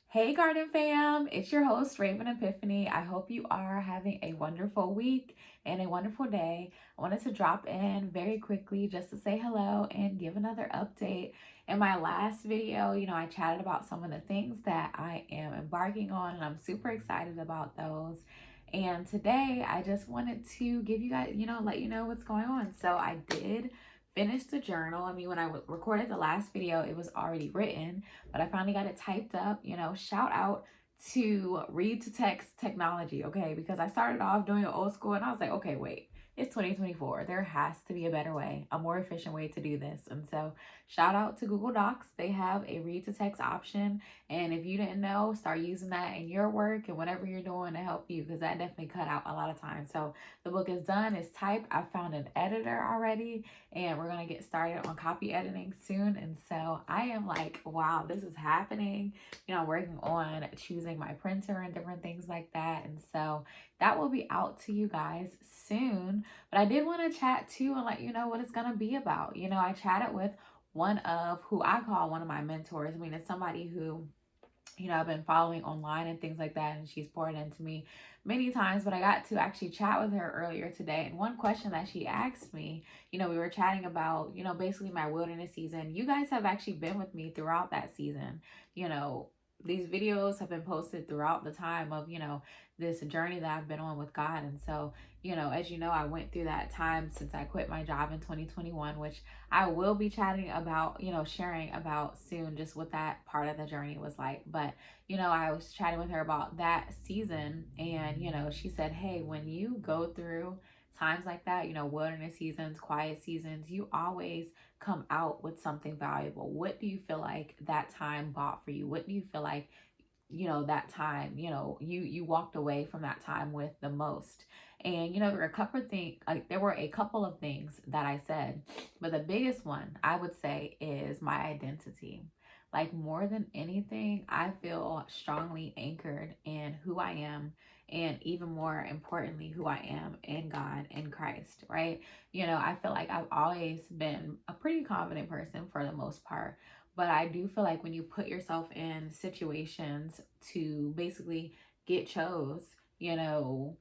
Hey, Garden Fam, it's your host, Raven Epiphany. I hope you are having a wonderful week and a wonderful day. I wanted to drop in very quickly just to say hello and give another update. In my last video, I chatted about some of the things that I am embarking on, and I'm super excited about those. And today, I just wanted to give you guys, let you know what's going on. So, I did finish the journal. I mean, when I recorded the last video, it was already written, but I finally got it typed up. Shout out to read to text technology, okay? Because I started off doing it old school and I was like, okay, wait, it's 2024. There has to be a better way, a more efficient way to do this. And so, shout out to Google Docs. They have a read to text option. And if you didn't know, start using that in your work and whatever you're doing to help you, because that definitely cut out a lot of time. So, the book is done, it's typed. I found an editor already, and we're going to get started on copy editing soon. And so I am like, wow, this is happening. Working on choosing my printer and different things like that. And so that will be out to you guys soon. But I did want to chat too and let you know what it's going to be about. I chatted with one of who I call one of my mentors. I mean, it's somebody who I've been following online and things like that, and she's poured into me many times. But I got to actually chat with her earlier today, and one question that she asked me, we were chatting about, basically my wilderness season. You guys have actually been with me throughout that season. You know, these videos have been posted throughout the time of, this journey that I've been on with God. And so, as you know, I went through that time since I quit my job in 2021, which I will be chatting about, sharing about soon, just what that part of the journey was like. But, I was chatting with her about that season, and, she said, hey, when you go through times like that, wilderness seasons, quiet seasons, you always come out with something valuable. What do you feel like that time bought for you? What do you feel like that time, you walked away from that time with the most? And there were a couple of things, like there were a couple of things that I said, but the biggest one I would say is my identity. Like, more than anything, I feel strongly anchored in who I am, and even more importantly, who I am in God and Christ, right? I feel like I've always been a pretty confident person for the most part, but I do feel like when you put yourself in situations to basically get chose, and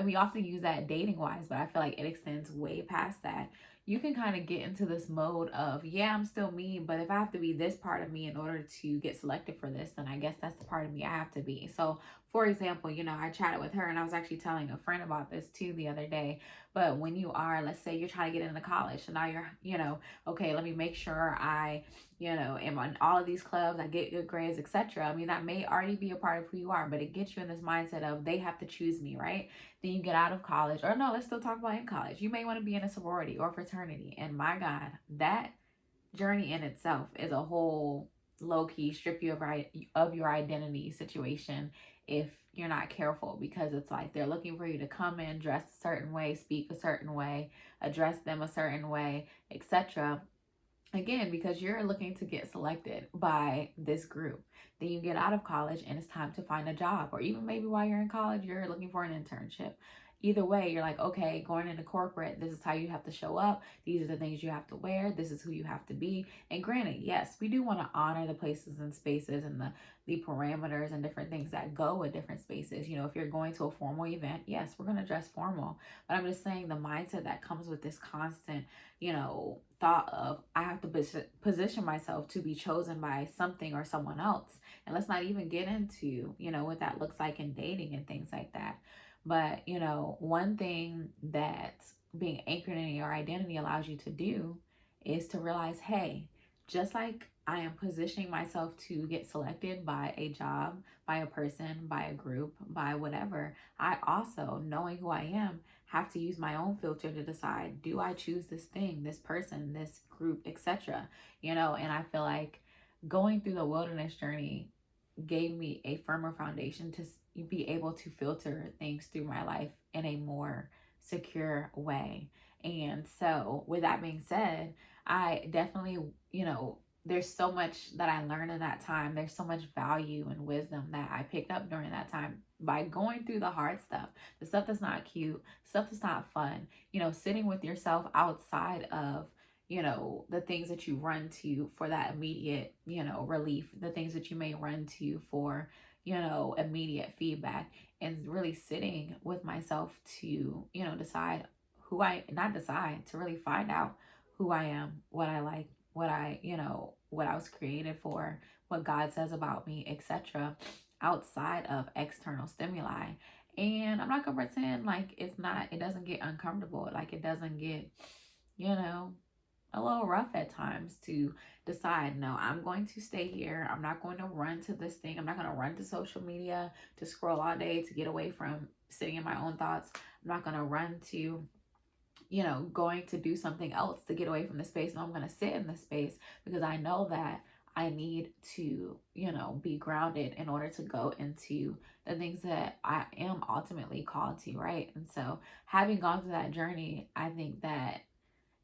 we often use that dating wise, but I feel like it extends way past that. You can kind of get into this mode of, yeah, I'm still me, but if I have to be this part of me in order to get selected for this, then I guess that's the part of me I have to be. So, for example, I chatted with her, and I was actually telling a friend about this too the other day. But when you are, let's say you're trying to get into college, and now you're, okay, let me make sure I am on all of these clubs, I get good grades, etc. I mean, that may already be a part of who you are, but it gets you in this mindset of they have to choose me, right? Then you get out of college, or no, let's still talk about in college. You may want to be in a sorority or fraternity, and my God, that journey in itself is a whole low key strip you of your identity situation if you're not careful, because it's like they're looking for you to come in dressed a certain way, speak a certain way, address them a certain way, etc. Again, because you're looking to get selected by this group. Then you get out of college and it's time to find a job, or even maybe while you're in college you're looking for an internship. Either way, you're like, okay, going into corporate, this is how you have to show up, these are the things you have to wear, this is who you have to be. And granted, yes, we do want to honor the places and spaces and the parameters and different things that go with different spaces. If you're going to a formal event, yes, we're going to dress formal, but I'm just saying the mindset that comes with this constant thought of I have to position myself to be chosen by something or someone else. And let's not even get into, what that looks like in dating and things like that. But, one thing that being anchored in your identity allows you to do is to realize, hey, just like I am positioning myself to get selected by a job, by a person, by a group, by whatever, I also, knowing who I am, have to use my own filter to decide, do I choose this thing, this person, this group, etc. And I feel like going through the wilderness journey gave me a firmer foundation to be able to filter things through my life in a more secure way. And so, with that being said, I definitely, there's so much that I learned in that time. There's so much value and wisdom that I picked up during that time by going through the hard stuff, the stuff that's not cute, stuff that's not fun, sitting with yourself outside of, the things that you run to for that immediate, relief, the things that you may run to for, immediate feedback, and really sitting with myself to, decide not decide, to really find out who I am, what I like, what what I was created for, what God says about me, etc., outside of external stimuli. And I'm not gonna pretend like it doesn't get uncomfortable, like it doesn't get, you know, a little rough at times to decide, no, I'm going to stay here. I'm not going to run to this thing. I'm not going to run to social media to scroll all day to get away from sitting in my own thoughts. I'm not going to run to, going to do something else to get away from the space. No, I'm going to sit in the space because I know that I need to, be grounded in order to go into the things that I am ultimately called to, right? And so, having gone through that journey, I think that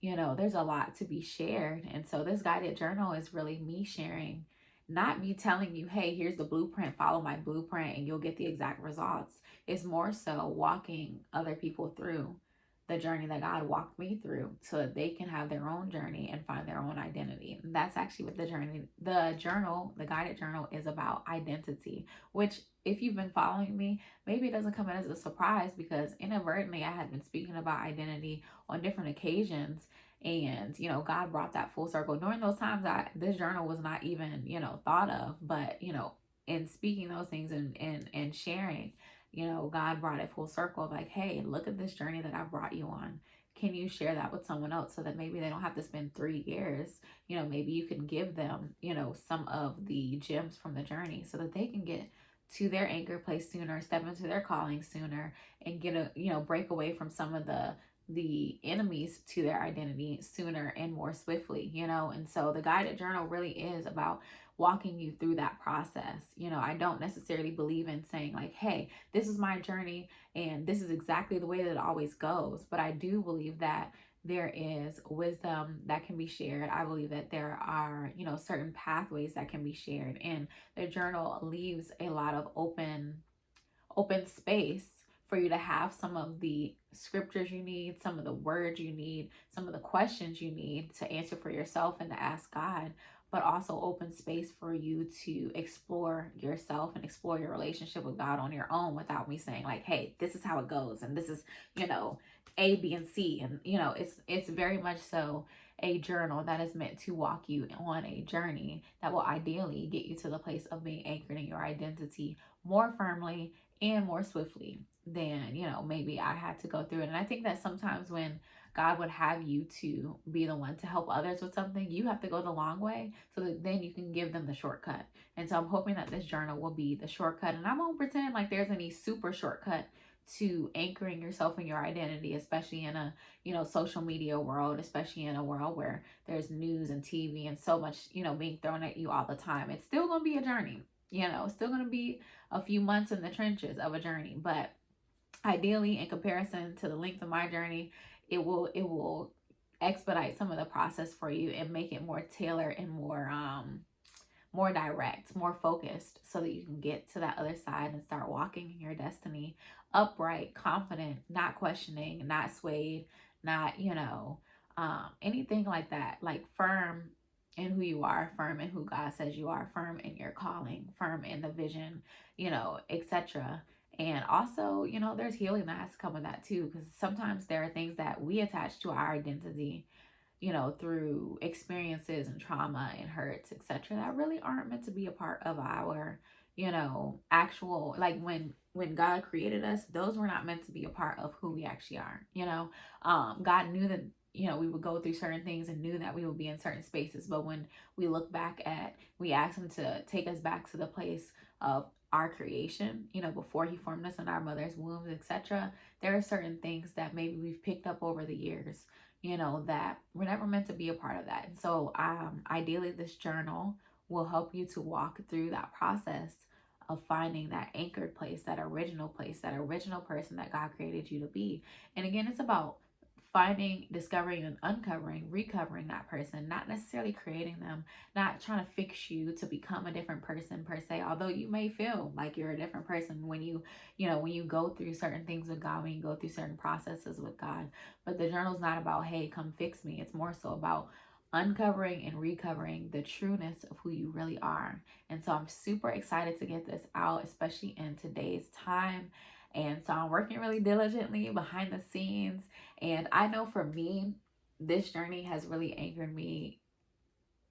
there's a lot to be shared. And so this guided journal is really me sharing, not me telling you, hey, here's the blueprint, follow my blueprint and you'll get the exact results. It's more so walking other people through the journey that God walked me through so that they can have their own journey and find their own identity. And that's actually what the guided journal is about: identity, which, if you've been following me, maybe it doesn't come as a surprise because inadvertently I had been speaking about identity on different occasions. And God brought that full circle during those times. This journal was not even thought of, but in speaking those things and sharing, God brought it full circle of like, hey, look at this journey that I brought you on. Can you share that with someone else so that maybe they don't have to spend 3 years? Maybe you can give them some of the gems from the journey so that they can get to their anchor place sooner, step into their calling sooner, and get a break away from some of the enemies to their identity sooner and more swiftly. And so the guided journal really is about walking you through that process. I don't necessarily believe in saying like, hey, this is my journey and this is exactly the way that it always goes, but I do believe that there is wisdom that can be shared. I believe that there are, certain pathways that can be shared, and the journal leaves a lot of open space for you to have some of the scriptures you need, some of the words you need, some of the questions you need to answer for yourself and to ask God, but also open space for you to explore yourself and explore your relationship with God on your own without me saying like, hey, this is how it goes and this is, A, B, and C. And it's very much so a journal that is meant to walk you on a journey that will ideally get you to the place of being anchored in your identity more firmly and more swiftly than maybe I had to go through it. And I think that sometimes when God would have you to be the one to help others with something, you have to go the long way so that then you can give them the shortcut. And so I'm hoping that this journal will be the shortcut. And I won't pretend like there's any super shortcut to anchoring yourself in your identity, especially in a social media world, especially in a world where there's news and TV and so much being thrown at you all the time. It's still going to be a journey. It's still going to be a few months in the trenches of a journey, but ideally, in comparison to the length of my journey, it will expedite some of the process for you and make it more tailored and more direct, more focused, so that you can get to that other side and start walking in your destiny upright, confident, not questioning, not swayed, not anything like that, like firm in who you are, firm in who God says you are, firm in your calling, firm in the vision, etc. And also, there's healing that has to come with that too, because sometimes there are things that we attach to our identity, through experiences and trauma and hurts, etc., that really aren't meant to be a part of our, actual, like when God created us, those were not meant to be a part of who we actually are. God knew that we would go through certain things and knew that we would be in certain spaces. But when we asked him to take us back to the place of our creation, before he formed us in our mother's wombs, etc., there are certain things that maybe we've picked up over the years, that we're never meant to be a part of that. And so ideally, this journal will help you to walk through that process of finding that anchored place, that original person that God created you to be. And again, it's about finding, discovering, and uncovering, recovering that person, not necessarily creating them, not trying to fix you to become a different person per se, although you may feel like you're a different person when you go through certain things with God, when you go through certain processes with God. But the journal is not about, hey, come fix me. It's more so about uncovering and recovering the trueness of who you really are. And so I'm super excited to get this out, especially in today's time. And so I'm working really diligently behind the scenes. And I know for me, this journey has really anchored me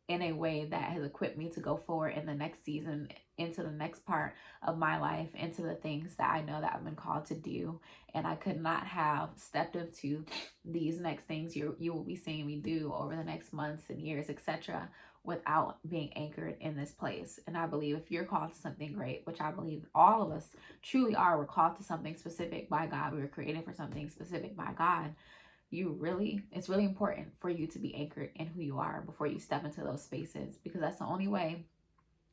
in a way that has equipped me to go forward in the next season, into the next part of my life, into the things that I know that I've been called to do. And I could not have stepped into these next things you will be seeing me do over the next months and years, etc., without being anchored in this place. And I believe if you're called to something great, which I believe all of us truly are, we're called to something specific by God. We were created for something specific by God. It's really important for you to be anchored in who you are before you step into those spaces, because that's the only way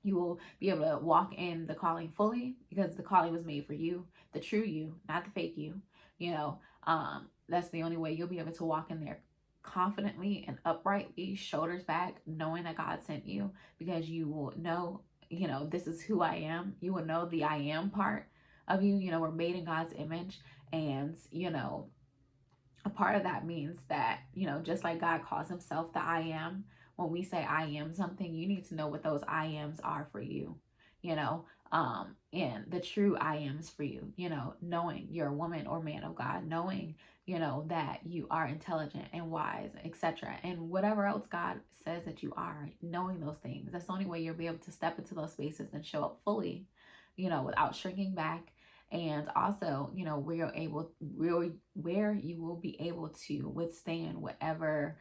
you will be able to walk in the calling fully, because the calling was made for you, the true you, not the fake you. That's the only way you'll be able to walk in there confidently and uprightly, shoulders back, knowing that God sent you, because you will know, this is who I am. You will know the I am part of you. We're made in God's image, and a part of that means that, just like God calls himself the I am, when we say I am something, you need to know what those I ams are for you, and the true I ams for you, knowing you're a woman or man of God, knowing, that you are intelligent and wise, etc. And whatever else God says that you are, knowing those things, that's the only way you'll be able to step into those spaces and show up fully, without shrinking back. And also, where you will be able to withstand whatever,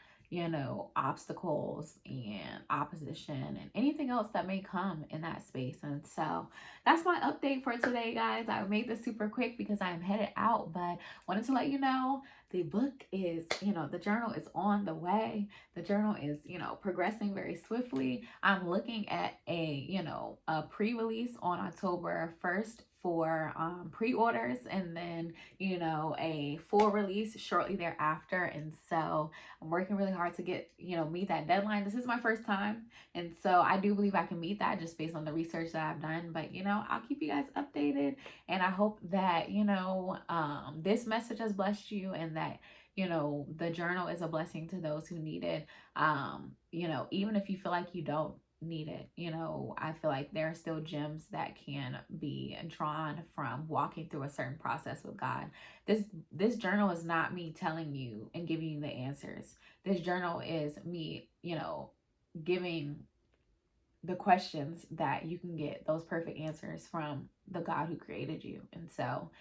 obstacles and opposition and anything else that may come in that space. And so that's my update for today, guys. I made this super quick because I'm headed out, but wanted to let you know the book is, the journal is on the way. The journal is, progressing very swiftly. I'm looking at a pre-release on October 1st for pre-orders, and then a full release shortly thereafter. And so I'm working really hard to get meet that deadline. This is my first time, and so I do believe I can meet that just based on the research that I've done. But I'll keep you guys updated, and I hope that this message has blessed you, and that the journal is a blessing to those who need it. Even if you feel like you don't need it, I feel like there are still gems that can be drawn from walking through a certain process with God. This journal is not me telling you and giving you the answers. This journal is me, giving the questions that you can get those perfect answers from the God who created you. And so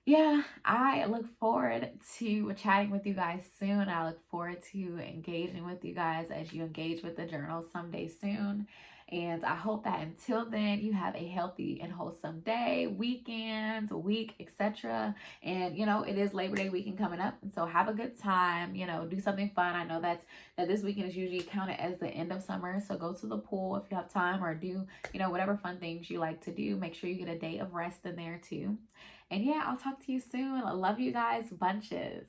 yeah, I look forward to chatting with you guys soon. I look forward to engaging with you guys as you engage with the journal someday soon. And I hope that until then, you have a healthy and wholesome day, weekend, week, etc. And it is Labor Day weekend coming up, and so have a good time. Do something fun. I know that this weekend is usually counted as the end of summer, so go to the pool if you have time, or do whatever fun things you like to do. Make sure you get a day of rest in there too. And yeah, I'll talk to you soon. I love you guys bunches.